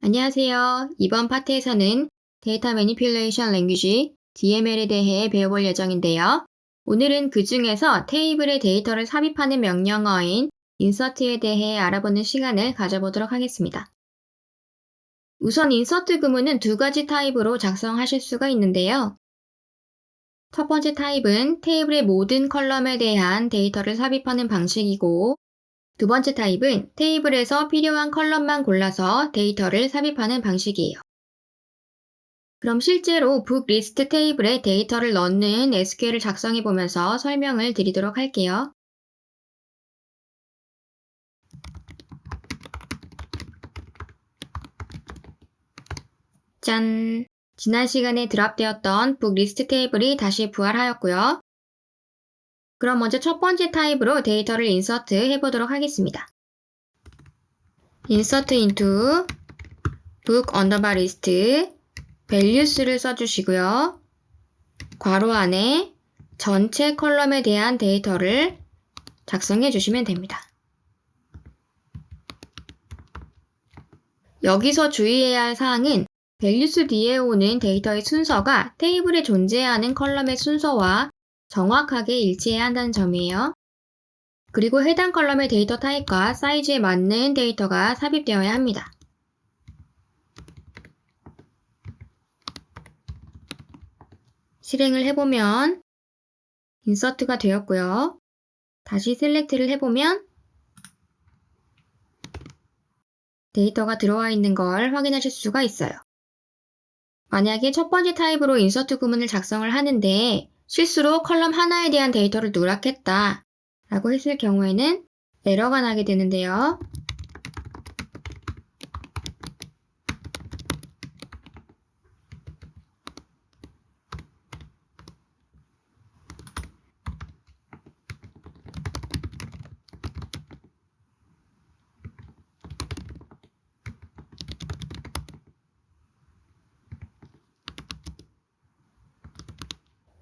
안녕하세요. 이번 파트에서는 데이터 매니플레이션 랭귀지 DML에 대해 배워볼 예정인데요. 오늘은 그 중에서 테이블에 데이터를 삽입하는 명령어인 insert에 대해 알아보는 시간을 가져보도록 하겠습니다. 우선 insert 구문은 두 가지 타입으로 작성하실 수가 있는데요. 첫 번째 타입은 테이블의 모든 컬럼에 대한 데이터를 삽입하는 방식이고, 두 번째 타입은 테이블에서 필요한 컬럼만 골라서 데이터를 삽입하는 방식이에요. 그럼 실제로 북 리스트 테이블에 데이터를 넣는 SQL을 작성해 보면서 설명을 드리도록 할게요. 짠! 지난 시간에 드랍되었던 북 리스트 테이블이 다시 부활하였고요. 그럼 먼저 첫 번째 타입으로 데이터를 인서트 해보도록 하겠습니다. insert into book underbar list values를 써주시고요. 괄호 안에 전체 컬럼에 대한 데이터를 작성해 주시면 됩니다. 여기서 주의해야 할 사항은 values 뒤에 오는 데이터의 순서가 테이블에 존재하는 컬럼의 순서와 정확하게 일치해야 한다는 점이에요. 그리고 해당 컬럼의 데이터 타입과 사이즈에 맞는 데이터가 삽입되어야 합니다. 실행을 해보면 인서트가 되었고요. 다시 셀렉트를 해보면 데이터가 들어와 있는 걸 확인하실 수가 있어요. 만약에 첫 번째 타입으로 인서트 구문을 작성을 하는데 실수로 컬럼 하나에 대한 데이터를 누락했다 라고 했을 경우에는 에러가 나게 되는데요.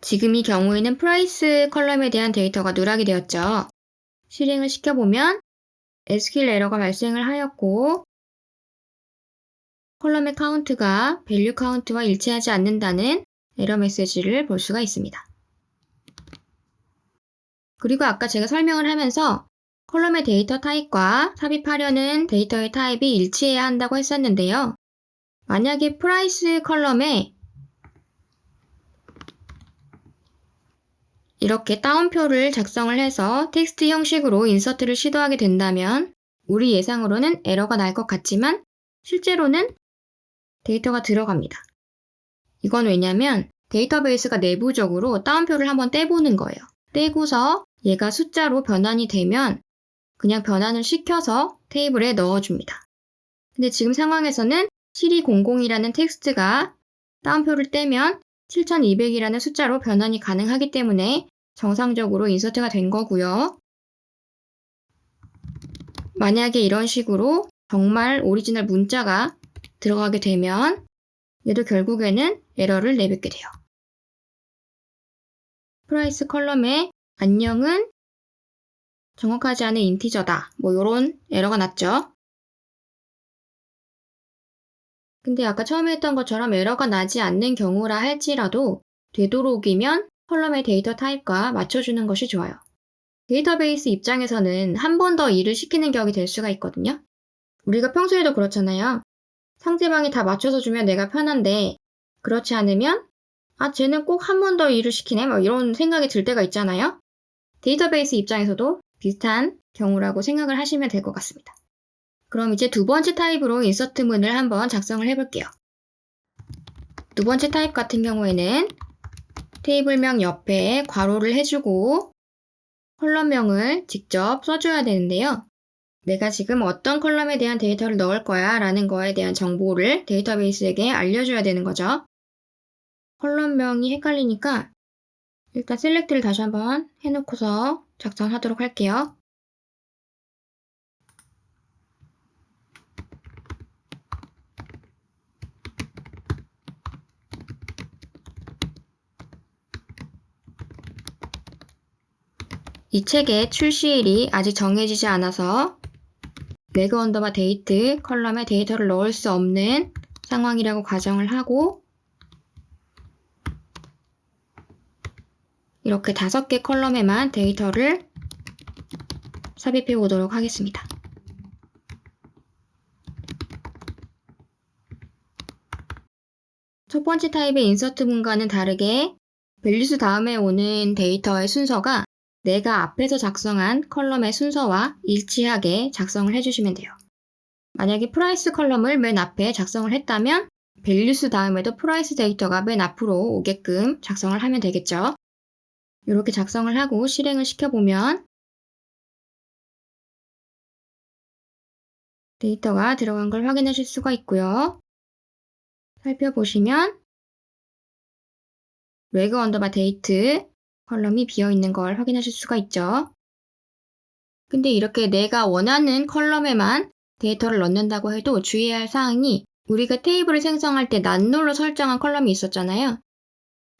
지금 이 경우에는 프라이스 컬럼에 대한 데이터가 누락이 되었죠. 실행을 시켜보면 SQL 에러가 발생을 하였고 컬럼의 카운트가 밸류 카운트와 일치하지 않는다는 에러 메시지를 볼 수가 있습니다. 그리고 아까 제가 설명을 하면서 컬럼의 데이터 타입과 삽입하려는 데이터의 타입이 일치해야 한다고 했었는데요. 만약에 프라이스 컬럼에 이렇게 따옴표를 작성을 해서 텍스트 형식으로 인서트를 시도하게 된다면 우리 예상으로는 에러가 날 것 같지만 실제로는 데이터가 들어갑니다. 이건 왜냐면 데이터베이스가 내부적으로 따옴표를 한번 떼보는 거예요. 떼고서 얘가 숫자로 변환이 되면 그냥 변환을 시켜서 테이블에 넣어줍니다. 근데 지금 상황에서는 7200이라는 텍스트가 따옴표를 떼면 7200이라는 숫자로 변환이 가능하기 때문에 정상적으로 인서트가 된 거고요. 만약에 이런 식으로 정말 오리지널 문자가 들어가게 되면 얘도 결국에는 에러를 내뱉게 돼요. 프라이스 컬럼에 안녕은 정확하지 않은 인티저다. 이런 에러가 났죠. 근데 아까 처음에 했던 것처럼 에러가 나지 않는 경우라 할지라도 되도록이면 컬럼의 데이터 타입과 맞춰주는 것이 좋아요. 데이터베이스 입장에서는 한 번 더 일을 시키는 격이 될 수가 있거든요. 우리가 평소에도 그렇잖아요. 상대방이 다 맞춰서 주면 내가 편한데 그렇지 않으면 쟤는 꼭 한 번 더 일을 시키네 이런 생각이 들 때가 있잖아요. 데이터베이스 입장에서도 비슷한 경우라고 생각을 하시면 될 것 같습니다. 그럼 이제 두 번째 타입으로 인서트문을 한번 작성을 해볼게요. 두 번째 타입 같은 경우에는 테이블명 옆에 괄호를 해주고 컬럼명을 직접 써줘야 되는데요. 내가 지금 어떤 컬럼에 대한 데이터를 넣을 거야 라는 거에 대한 정보를 데이터베이스에게 알려줘야 되는 거죠. 컬럼명이 헷갈리니까 일단 셀렉트를 다시 한번 해놓고서 작성하도록 할게요. 이 책의 출시일이 아직 정해지지 않아서 레그 언더바 데이트 컬럼에 데이터를 넣을 수 없는 상황이라고 가정을 하고 이렇게 5개 컬럼에만 데이터를 삽입해 보도록 하겠습니다. 첫 번째 타입의 인서트 문과는 다르게 밸류스 다음에 오는 데이터의 순서가 내가 앞에서 작성한 컬럼의 순서와 일치하게 작성을 해주시면 돼요. 만약에 프라이스 컬럼을 맨 앞에 작성을 했다면 밸류스 다음에도 프라이스 데이터가 맨 앞으로 오게끔 작성을 하면 되겠죠. 이렇게 작성을 하고 실행을 시켜보면 데이터가 들어간 걸 확인하실 수가 있고요. 살펴보시면 레그 언더바 데이트 컬럼이 비어있는 걸 확인하실 수가 있죠. 근데 이렇게 내가 원하는 컬럼에만 데이터를 넣는다고 해도 주의해야 할 사항이 우리가 테이블을 생성할 때 난롤로 설정한 컬럼이 있었잖아요.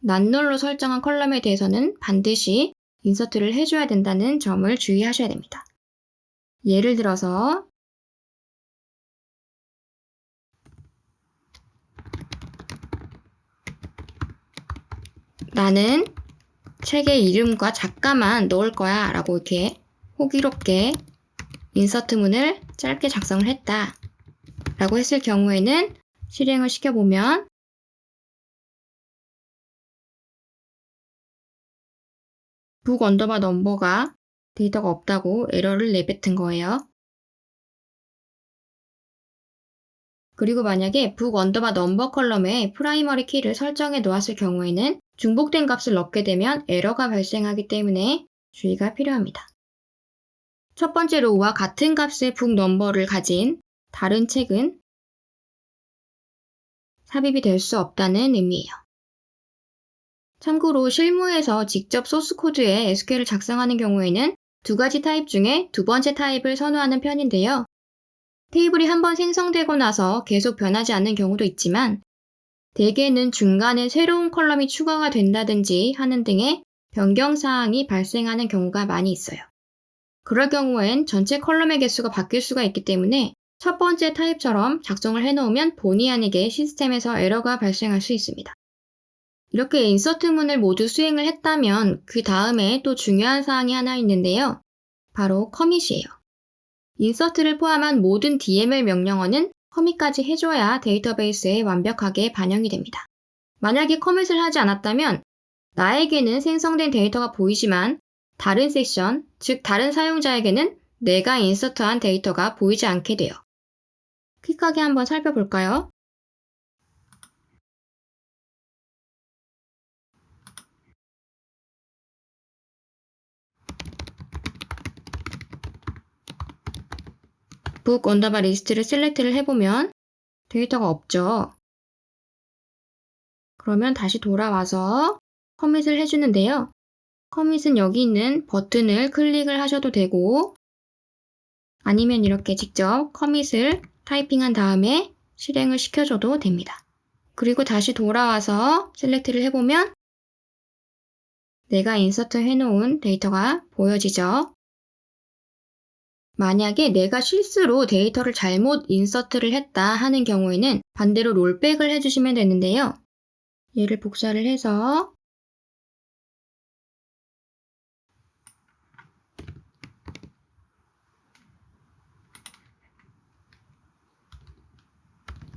난롤로 설정한 컬럼에 대해서는 반드시 인서트를 해줘야 된다는 점을 주의하셔야 됩니다. 예를 들어서 나는 책의 이름과 작가만 넣을 거야 라고 이렇게 호기롭게 인서트문을 짧게 작성을 했다 라고 했을 경우에는 실행을 시켜보면 북 언더바 넘버가 데이터가 없다고 에러를 내뱉은 거예요. 그리고 만약에 북 언더바 넘버 컬럼에 프라이머리 키를 설정해 놓았을 경우에는 중복된 값을 넣게 되면 에러가 발생하기 때문에 주의가 필요합니다. 첫 번째 로우와 같은 값의 북 넘버를 가진 다른 책은 삽입이 될 수 없다는 의미예요. 참고로 실무에서 직접 소스 코드에 SQL을 작성하는 경우에는 2가지 타입 중에 두 번째 타입을 선호하는 편인데요. 테이블이 한번 생성되고 나서 계속 변하지 않는 경우도 있지만 대개는 중간에 새로운 컬럼이 추가가 된다든지 하는 등의 변경사항이 발생하는 경우가 많이 있어요. 그럴 경우엔 전체 컬럼의 개수가 바뀔 수가 있기 때문에 첫 번째 타입처럼 작성을 해놓으면 본의 아니게 시스템에서 에러가 발생할 수 있습니다. 이렇게 인서트문을 모두 수행을 했다면 그 다음에 또 중요한 사항이 하나 있는데요. 바로 커밋이에요. 인서트를 포함한 모든 DML 명령어는 커밋까지 해줘야 데이터베이스에 완벽하게 반영이 됩니다. 만약에 커밋을 하지 않았다면 나에게는 생성된 데이터가 보이지만 다른 세션, 즉 다른 사용자에게는 내가 인서트한 데이터가 보이지 않게 돼요. 퀵하게 한번 살펴볼까요? 북 언더바 리스트를 셀렉트를 해보면 데이터가 없죠. 그러면 다시 돌아와서 커밋을 해주는데요. 커밋은 여기 있는 버튼을 클릭을 하셔도 되고 아니면 이렇게 직접 커밋을 타이핑한 다음에 실행을 시켜줘도 됩니다. 그리고 다시 돌아와서 셀렉트를 해보면 내가 인서트 해놓은 데이터가 보여지죠. 만약에 내가 실수로 데이터를 잘못 인서트를 했다 하는 경우에는 반대로 롤백을 해주시면 되는데요. 얘를 복사를 해서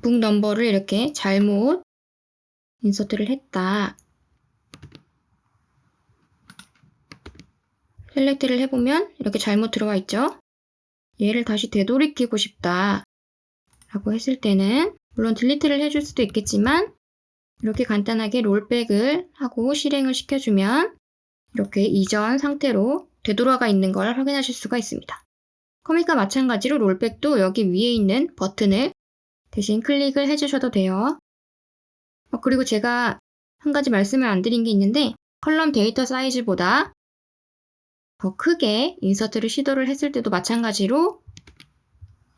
북 넘버를 이렇게 잘못 인서트를 했다. 셀렉트를 해보면 이렇게 잘못 들어와 있죠. 얘를 다시 되돌이키고 싶다 라고 했을 때는 물론 딜리트를 해줄 수도 있겠지만 이렇게 간단하게 롤백을 하고 실행을 시켜주면 이렇게 이전 상태로 되돌아가 있는 걸 확인하실 수가 있습니다. 커밋과 마찬가지로 롤백도 여기 위에 있는 버튼을 대신 클릭을 해주셔도 돼요. 그리고 제가 한 가지 말씀을 안 드린 게 있는데 컬럼 데이터 사이즈보다 더 크게 인서트를 시도를 했을 때도 마찬가지로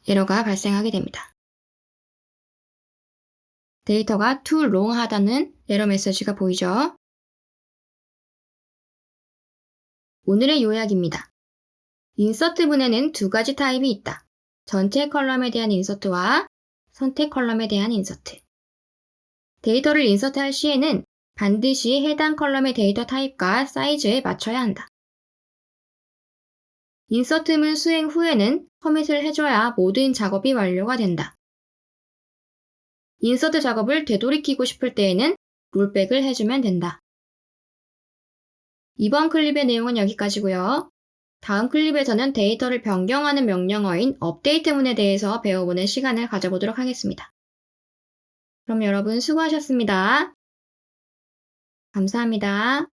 에러가 발생하게 됩니다. 데이터가 too long하다는 에러 메시지가 보이죠? 오늘의 요약입니다. 인서트문에는 2가지 타입이 있다. 전체 컬럼에 대한 인서트와 선택 컬럼에 대한 인서트. 데이터를 인서트할 시에는 반드시 해당 컬럼의 데이터 타입과 사이즈에 맞춰야 한다. 인서트문 수행 후에는 커밋을 해줘야 모든 작업이 완료가 된다. 인서트 작업을 되돌이키고 싶을 때에는 롤백을 해주면 된다. 이번 클립의 내용은 여기까지고요. 다음 클립에서는 데이터를 변경하는 명령어인 업데이트문에 대해서 배워보는 시간을 가져보도록 하겠습니다. 그럼 여러분 수고하셨습니다. 감사합니다.